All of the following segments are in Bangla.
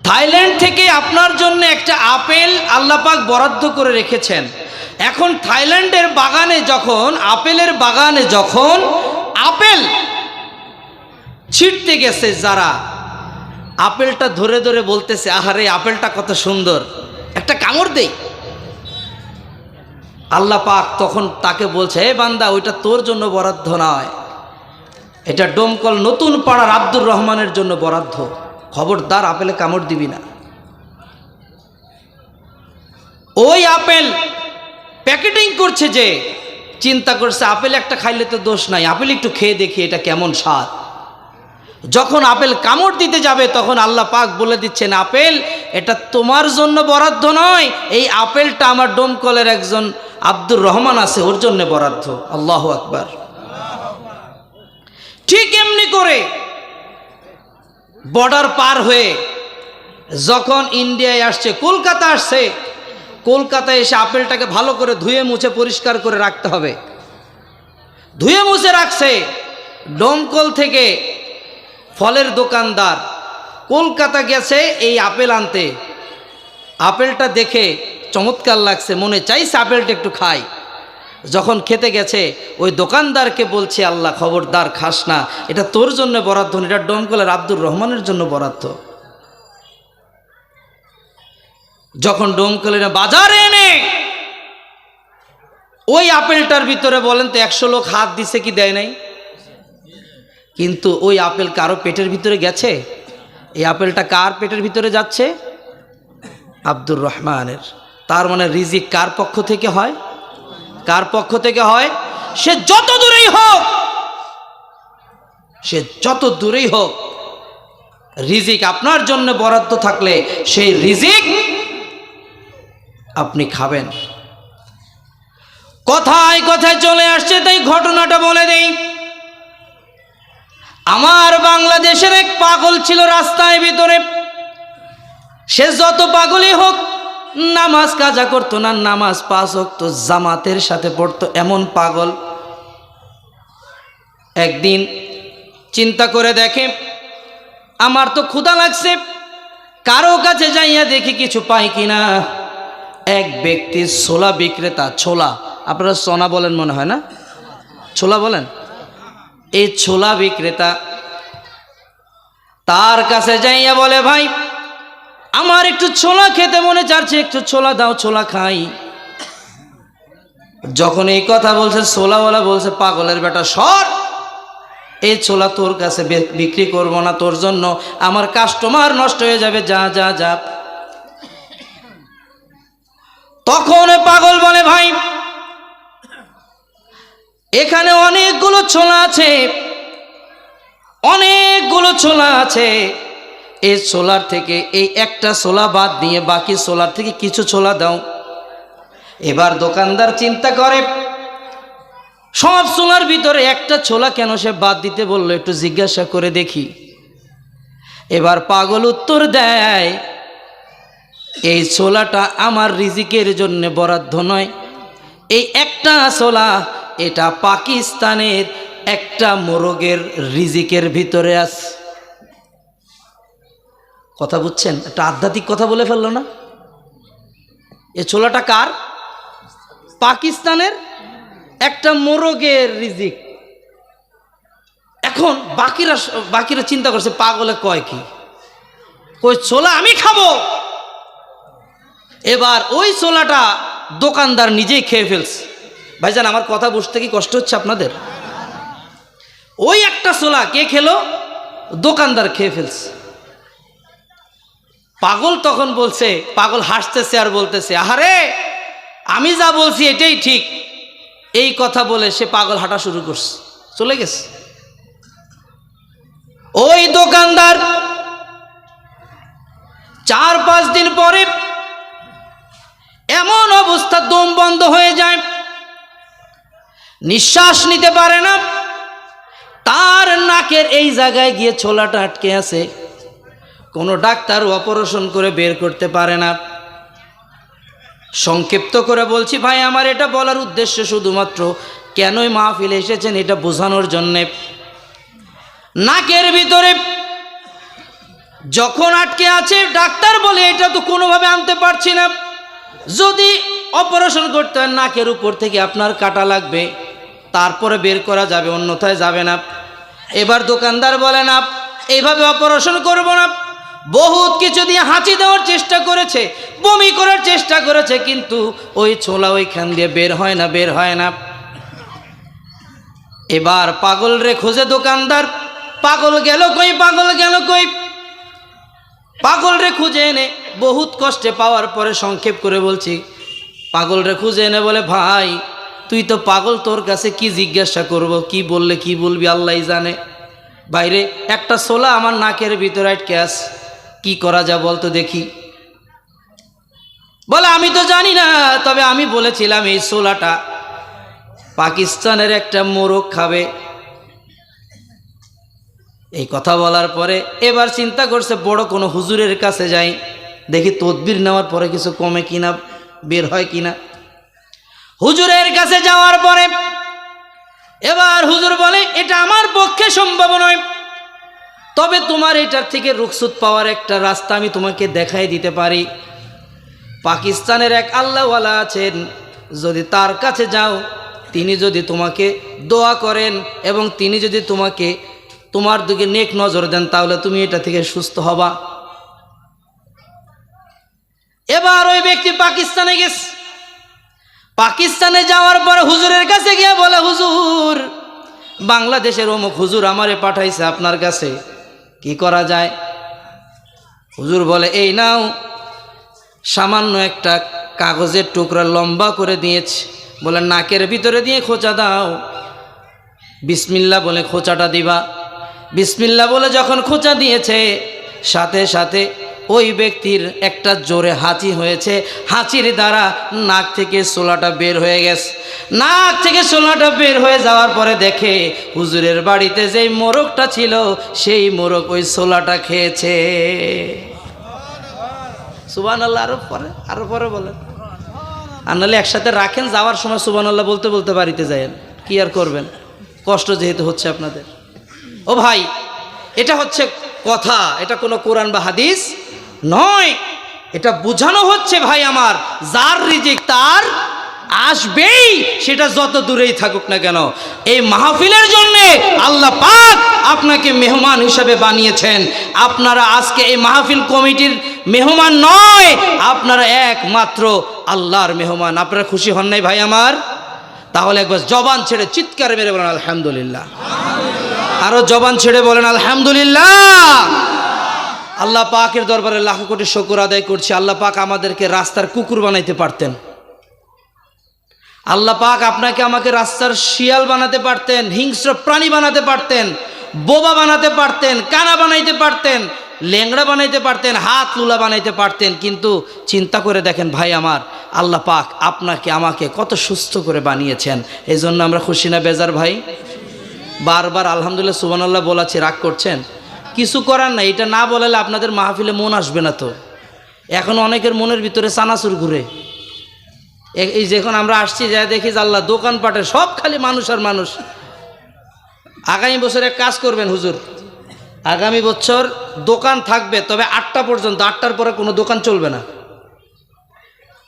থাইল্যান্ড থেকে আপনার জন্য একটা আপেল আল্লাহ পাক বরাদ্দ করে রেখেছেন। এখন থাইল্যান্ডের বাগানে যখন আপেলের বাগানে যখন আপেল ছিঁড়তে গেছে যারা, আপেলটা ধরে ধরে বলতেছে, আহারে আপেলটা কত সুন্দর, একটা কামড় দেই। আল্লাহ পাক তখন তাকে বলছে, হে বান্দা, ওইটা তোর জন্য বরাদ্দ নয়, এটা ডোমকল নতুন পাড়ার আব্দুর রহমানের জন্য বরাদ্দ, খবরদার আপেলে কামড় দিবি না। ওই আপেল প্যাকেটিং করছে যে চিন্তা করছে আপেল একটা খাইলে তো দোষ নাই, আপেল একটু খেয়ে দেখি এটা কেমন স্বাদ। যখন আপেল কামড় দিতে যাবে তখন আল্লাহ পাক বলে দিচ্ছেন, আপেল এটা তোমার জন্য বরাদ্দ নয়, এই আপেলটা আমার ডোমকলের একজন আব্দুর রহমান আছে, ওর জন্য বরাদ্দ। আল্লাহু আকবার। ঠিক এমনি করে বর্ডার পার হয়ে যখন ইন্ডিয়ায় আসছে, কলকাতা আসছে, কলকাতায় এসে আপেলটাকে ভালো করে ধুয়ে মুছে পরিষ্কার করে রাখতে হবে। ধুয়ে মুছে রাখছে। ডোমকল থেকে ফলের দোকানদার কলকাতা গেছে এই আপেল আনতে। আপেলটা দেখে চমৎকার লাগছে, মনে চাইছে আপেলটা একটু খাই। যখন খেতে গেছে ওই দোকানদারকে বলছে, আল্লাহ খবরদার খাস না, এটা তোর জন্য বরাদ্দ, এটা ডোমকলের আব্দুর রহমানের জন্য বরাদ্দ। যখন ডোমকলের বাজারে এনে ওই আপেলটার ভিতরে বলেন তো 100 লোক হাত দিছে কি দেয় নাই? কিন্তু ওই আপেল কারো পেটের ভিতরে গেছে? এই আপেলটা কার পেটের ভিতরে যাচ্ছে? আব্দুর রহমানের। তার মানে রিজিক কার পক্ষ থেকে হয়? কার পক্ষ থেকে হয়? সে যত দূরেই হোক, সে যত দূরেই হোক, রিজিক আপনার জন্য বরাদ্দ থাকলে সেই রিজিক আপনি খাবেন। কথায় কথায় চলে আসছে, তাই ঘটনাটা বলে দেই। আমার বাংলাদেশের এক পাগল ছিল রাস্তায় ভিতরে। সে যত পাগলই হোক, নামাজ কাজা করতো না, নামাজ 5 ওয়াক্ত জামাতের সাথে পড়তো, এমন পাগল। একদিন চিন্তা করে দেখে, আমার তো ক্ষুধা লাগছে, কারো কাছে যাইয়া দেখি কিছু পাই কিনা। এক ব্যক্তি ছোলা বিক্রেতা, ছোলা আপনারা সোনা বলেন মনে হয় না, ছোলা বলেন, এই ছোলা বিক্রেতা তার কাছে যাইয়া বলে, ভাই আমার একটু ছোলা খেতে মনে চাচ্ছে, একটু ছোলা দাও, ছোলা খাই। যখন এই কথা বলছে, ছোলাওয়ালা বলছে, পাগলের বেটা সর, এই ছোলা তোর কাছে বিক্রি করব না, তোর জন্য আমার কাস্টমার নষ্ট হয়ে যাবে, যা যা যা। তখন পাগল বলে, ভাই এখানে অনেকগুলো ছোলা আছে, অনেকগুলো ছোলা আছে, এই ছোলার থেকে এই একটা ছোলা বাদ দিয়ে বাকি ছোলার থেকে কিছু ছোলা দাও। এবার দোকানদার চিন্তা করে, সব ছোলার ভিতরে একটা ছোলা কেন সে বাদ দিতে বললো, একটু জিজ্ঞাসা করে দেখি। এবার পাগল উত্তর দেয়, এই ছোলাটা আমার রিজিকের জন্য বরাদ্দ নয়, এই একটা ছোলা এটা পাকিস্তানের একটা মোরগের রিজিকের ভিতরে আছে। কথা বুঝছেন? একটা আধ্যাত্মিক কথা বলে ফেললো না? এই ছোলাটা কার? পাকিস্তানের একটা মোরগের রিজিক। এখন বাকিরা চিন্তা করছে, পাগলে কয় কি, ওই ছোলা আমি খাবো। এবার ওই ছোলাটা দোকানদার নিজেই খেয়ে ফেলছে। ভাইজান আমার কথা বুঝতে কি কষ্ট হচ্ছে আপনাদের? ওই একটা ছোলা কে খেলো? দোকানদার খেয়ে ফেলছে। পাগল তখন বলছে, পাগল হাসতেছে আর বলতেছে, আহারে আমি যা বলছি এটাই ঠিক। এই কথা বলে সে পাগল হাঁটা শুরু করছে, চলে গেছে। ওই দোকানদার 4-5 দিন পরে এমন অবস্থা, দম বন্ধ হয়ে যায়, নিঃশ্বাস নিতে পারে না, তার নাকের এই জায়গায় গিয়ে ছোলাটা আটকে আছে, কোনো ডাক্তার অপারেশন করে বের করতে পারে না। সংক্ষিপ্ত করে বলছি ভাই, আমার এটা বলার উদ্দেশ্য শুধুমাত্র কেনই মাহফিলে এসেছেন এটা বোঝানোর জন্যে। নাকের ভিতরে যখন আটকে আছে ডাক্তার বলে এটা তো কোনোভাবে আনতে পারছি না, যদি অপারেশন করতে হয় নাকের উপর থেকে আপনার কাটা লাগবে, তারপরে বের করা যাবে, অন্যথায় যাবে না। এবার দোকানদার বলে না এইভাবে অপারেশন করব না, বহুত কিছু দিয়ে হাঁচি দেওয়ার চেষ্টা করেছে, বমি করার চেষ্টা করেছে, কিন্তু ওই ছোলা ওইখান দিয়ে বের হয় না, বের হয় না। এবার পাগল রে খুঁজে দোকানদার, পাগল গেল কই, পাগল গেল কই, পাগল রে খুঁজে এনে বহুত কষ্টে পাওয়ার পরে সংক্ষেপ করে বলছি, পাগল রে খুঁজে এনে বলে ভাই তুই তো পাগল, তোর কাছে কি জিজ্ঞাসা করব, কি বললে কি বলবি আল্লাহই জানে। বাইরে একটা ছোলা আমার নাকের ভিতরে আটকে আছে, কি করা যায় বলতো দেখি। বলে আমি তো জানি না, তবে আমি বলেছিলাম এই ছোলাটা পাকিস্তানের একটা মোরগ খাবে। এই কথা বলার পরে এবার চিন্তা করছে বড় কোনো হুজুরের কাছে যাই, দেখি তদবির নেওয়ার পরে কিছু কমে কিনা, বের হয় কিনা। হুজুরের কাছে যাওয়ার পরে এবার হুজুর বলে এটা আমার পক্ষে সম্ভব নয়, তবে তোমার এটার থেকে রুখসুত পাওয়ার একটা রাস্তা আমি তোমাকে দেখাই দিতে পারি। পাকিস্তানের এক আল্লাহওয়ালা আছেন, যদি তার কাছে যাও, তিনি যদি তোমাকে দোয়া করেন এবং তিনি যদি তোমাকে তোমার দিকে নেক নজর দেন, তাহলে তুমি এটা থেকে সুস্থ হবা। এবার ওই ব্যক্তি পাকিস্তানে গেছে। পাকিস্তানে যাওয়ার পরে হুজুরের কাছে গিয়ে বলে হুজুর বাংলাদেশের অমুক হুজুর আমারে পাঠাইছে আপনার কাছে, কি করা যায়? হুজুর বলে এই নাও, সামান্য একটা কাগজের টুকরা লম্বা করে দিয়েছে, বলে নাকের ভিতরে দিয়ে খোঁচা দাও, বিসমিল্লাহ বলে খোঁচাটা দিবা। বিসমিল্লাহ বলে যখন খোঁচা দিয়েছে, সাথে সাথে ওই ব্যক্তির একটা জোরে হাঁচি হয়েছে, হাঁচির দ্বারা নাক থেকে ছোলাটা বের হয়ে গেছে। নাক থেকে ছোলাটা বের হয়ে যাওয়ার পরে দেখে হুজুরের বাড়িতে যেই মোরগটা ছিল, সেই মোরগ ওই ছোলাটা খেয়েছে। সুবহানাল্লাহ। আরো পরে বলেন, আর নাহলে একসাথে রাখেন, যাওয়ার সময় সুবহানাল্লাহ বলতে বলতে বাড়িতে যায়েন, কি আর করবেন, কষ্ট যেহেতু হচ্ছে আপনাদের। ও ভাই, এটা হচ্ছে কথা, এটা কোনো কোরআন বা হাদিস নয়, এটা বোঝানো হচ্ছে ভাই আমার, যার রিজিক তার আসবেই, সেটা যত দূরেই থাকুক না কেন। এই মাহফিলের জন্য আল্লাহ পাক আপনাকে মেহমান হিসেবে বানিয়েছেন। আপনারা আজকে এই মাহফিল কমিটির মেহমান নয়, আপনারা একমাত্র আল্লাহর মেহমান। আপনারা খুশি হন নাই ভাই আমার? তাহলে একবার জবান ছেড়ে চিৎকার মেরে বলেন আলহামদুলিল্লাহ। আরো জবান ছেড়ে বলেন আলহামদুলিল্লাহ। আল্লাহ পাকের দরবারে লাখো কোটি শুকর আদায় করছি। আল্লাহ পাক আমাদেরকে রাস্তার কুকুর বানাইতে পারতেন, আল্লাহ পাক আপনাকে আমাকে রাস্তার শিয়াল বানাতে পারতেন, হিংস্র প্রাণী বানাতে পারতেন, বোবা বানাতে পারতেন, কানা বানাইতে পারতেন, ল্যাংড়া বানাইতে পারতেন, হাত লুলা বানাইতে পারতেন। কিন্তু চিন্তা করে দেখেন ভাই আমার, আল্লাহ পাক আপনাকে আমাকে কত সুস্থ করে বানিয়েছেন। এই জন্য আমরা খুশি না বেজার ভাই? বারবার আলহামদুলিল্লাহ সুবহানাল্লাহ বলাচ্ছি, রাগ করছেন? কিছু করার নাই, এটা না বলালে আপনাদের মাহফিলে মন আসবে না। তো এখন অনেকের মনের ভিতরে চানাচুর ঘুরে। এই যখন আমরা আসছি, যা দেখি যে আল্লাহ দোকানপাটে সব খালি মানুষ আর মানুষ। আগামী বছর এক কাজ করবেন হুজুর, আগামী বছর দোকান থাকবে, তবে 8টা পর্যন্ত, 8টার পরে কোনো দোকান চলবে না।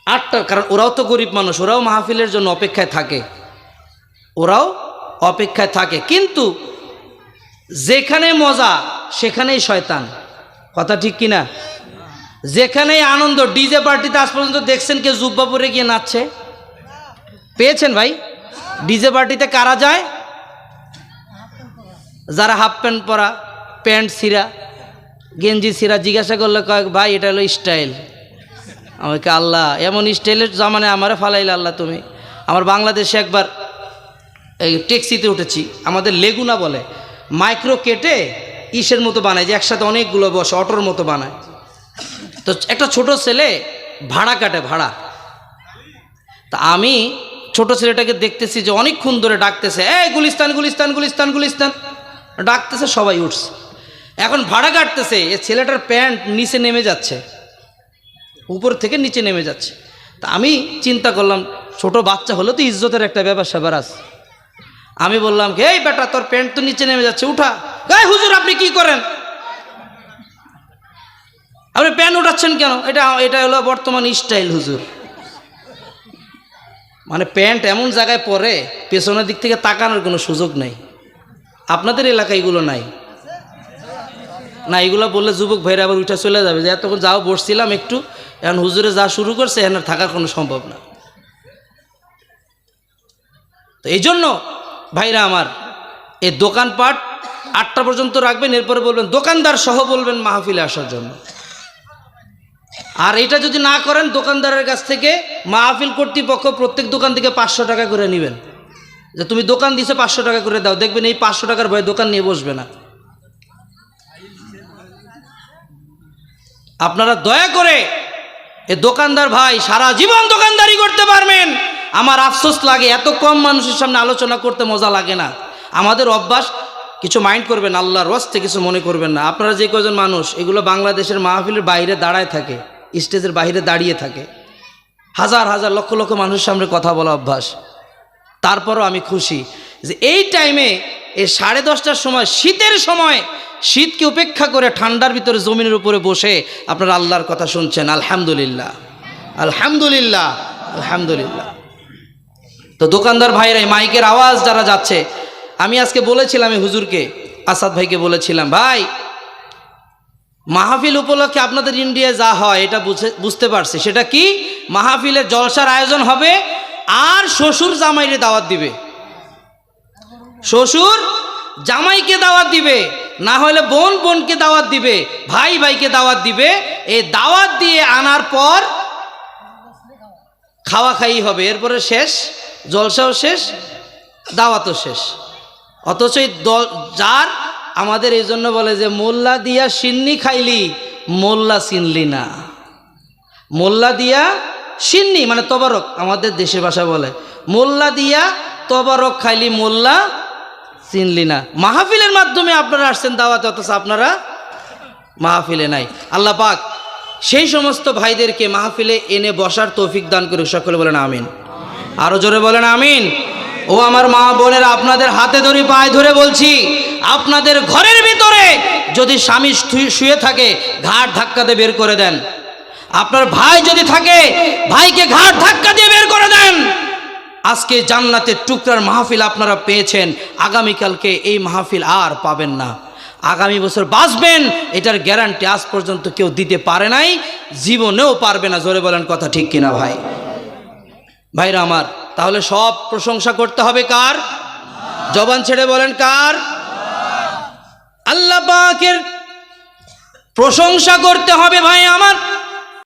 8টা, কারণ ওরাও তো গরিব মানুষ, ওরাও মাহফিলের জন্য অপেক্ষায় থাকে, ওরাও অপেক্ষায় থাকে। কিন্তু যেখানে মজা সেখানেই শয়তান, কথা ঠিক কিনা? যেখানেই আনন্দ, ডিজে পার্টিতে আজ পর্যন্ত দেখছেন কেউ জুব্বা পরে গিয়ে নাচছে? পেয়েছেন ভাই? ডিজে পার্টিতে কারা যায়? যারা হাফ প্যান্ট পরা, প্যান্ট ছিঁড়া, গেঞ্জি ছিঁড়া। জিজ্ঞাসা করলে কয়েক ভাই এটা হলো স্টাইল। আমাকে আল্লাহ এমন স্টাইলের জামানে আমারে ফালাইলে আল্লাহ তুমি। আমার বাংলাদেশে একবার এই ট্যাক্সিতে উঠেছি, আমাদের লেগুনা বলে, মাইক্রো কেটে ইসের মতো বানায়, যে একসাথে অনেকগুলো বসে অটোর মতো বানায়। তো একটা ছোট ছেলে ভাড়া কাটে, ভাড়া। তা আমি ছোট ছেলেটাকে দেখতেছি যে অনেকক্ষণ ধরে ডাকতেছে, এই গুলিস্তান গুলিস্তান গুলিস্তান গুলিস্তান ডাকতেছে, সবাই উঠছে। এখন ভাড়া কাটতেছে, এ ছেলেটার প্যান্ট নিচে নেমে যাচ্ছে, উপর থেকে নিচে নেমে যাচ্ছে। তা আমি চিন্তা করলাম, ছোট বাচ্চা হলো তো ইজ্জতের একটা ব্যাপার স্যাপার আছে। আমি বললাম, এই বেটা তোর প্যান্ট তো নিচে নেমে যাচ্ছে, উঠা। গায়ে হুজুর আপনি কি করেন? আপনি প্যান্ট উঠাচ্ছেন কেন? এটা এটা হলো বর্তমান স্টাইল হুজুর। মানে প্যান্ট এমন জায়গায় পরে পেছনের দিক থেকে তাকানোর কোনো সুযোগ নেই। আপনাদের এলাকায় এগুলো নাই না? এগুলো বললে যুবক ভাইরা আবার উঠে চলে যাবে যে এতক্ষণ যাও বসছিলাম একটু, এখন হুজুরে যা শুরু করছে এখন আর থাকার কোনো সম্ভব না। তো এই জন্য ভাইরা আমার, এই দোকানপাট 8টা পর্যন্ত রাখবেন, এরপরে বলবেন দোকানদার সহ বলবেন মাহফিলে আসার জন্য। আর এটা যদি না করেন, দোকানদারের কাছ থেকে মাহফিল কর্তৃপক্ষ প্রত্যেক দোকান থেকে 500 টাকা করে নেবেন, যে তুমি দোকান দিছো 500 টাকা করে দাও। দেখবেন এই 500 টাকার ভয়ে দোকান নিয়ে বসবে না। আপনারা দয়া করে এ দোকানদার ভাই সারা জীবন দোকানদারি করতে পারবেন। আমার আফসোস লাগে এত কম মানুষের সামনে আলোচনা করতে মজা লাগে না। আমাদের অভ্যাস, কিছু মাইন্ড করবেন, আল্লাহর ওয়াস্তে কিছু মনে করবেন না। আপনারা যে কজন মানুষ এগুলো বাংলাদেশের মাহফিলের বাইরে দাঁড়ায় থাকে, স্টেজের বাইরে দাঁড়িয়ে থাকে, হাজার হাজার লক্ষ লক্ষ মানুষের সামনে কথা বলা অভ্যাস। তারপরও আমি খুশি যে এই টাইমে এই 10:30টার সময়, শীতের সময়, শীতকে উপেক্ষা করে ঠান্ডার ভিতরে জমিনের উপরে বসে আপনারা আল্লাহর কথা শুনছেন। আলহামদুলিল্লাহ, আলহামদুলিল্লাহ, আলহামদুলিল্লাহ। তো দোকানদার ভাইরাই, মাইকের আওয়াজ যারা যাচ্ছে, আমি আজকে বলেছিলাম এই হুজুরকে, আসাদ ভাইকে বলেছিলাম, ভাই মাহফিল উপলক্ষে আপনাদের ইন্ডিয়ায় যা হয় এটা বুঝতে পারছি। সেটা কি? মাহফিলের জলসার আয়োজন হবে আর শ্বশুর জামাইরে দাওয়াত দিবে, শ্বশুর জামাইকে দাওয়াত দিবে, না হলে বোন বোনকে দাওয়াত দিবে, ভাই ভাইকে দাওয়াত দিবে। এই দাওয়াত দিয়ে আনার পর খাওয়া খাই হবে, এরপরে শেষ, জলসাও শেষ, দাওয়াতও শেষ। অথচ এই যার আমাদের এই জন্য বলে যে মোল্লা দিয়া সিন্নি খাইলি মোল্লা চিনলি না। মোল্লা দিয়া সিন্নি মানে তবারক, আমাদের দেশের ভাষা বলে মোল্লা দিয়া তবারক খাইলি মোল্লা চিনলি না। মাহফিলের মাধ্যমে আপনারা আসছেন দাওয়াতে, অথচ আপনারা মাহফিলে নাই। আল্লাহ পাক সেই সমস্ত ভাইদেরকে মাহফিলে এনে বসার তৌফিক দান করে। সকলে বলেন আমিন, আরো জোরে বলেন আমিন। ও আমার মা বোনেরা, আপনাদের হাতে ধরে পায়ে ধরে বলছি, আপনাদের ঘরের ভিতরে যদি স্বামী শুয়ে থাকে ঘাট ধাক্কা দিয়ে বের করে দেন। আপনার ভাই যদি থাকে ভাইকে ঘাট ধাক্কা দিয়ে বের করে দেন। আজকে জান্নাতের টুকরার মাহফিল আপনারা পেয়েছেন, আগামীকালকে এই মাহফিল আর পাবেন না। আগামী বছর বাঁচবেন এটার গ্যারান্টি আজ পর্যন্ত কেউ দিতে পারে নাই, জীবনেও পারবে না। জোরে বলেন কথা ঠিক কিনা ভাই? ভাইরা আমার, তাহলে সব প্রশংসা করতে হবে কার? জবান ছেড়ে বলেন কার? আল্লাহ পাকের প্রশংসা করতে হবে ভাই আমার।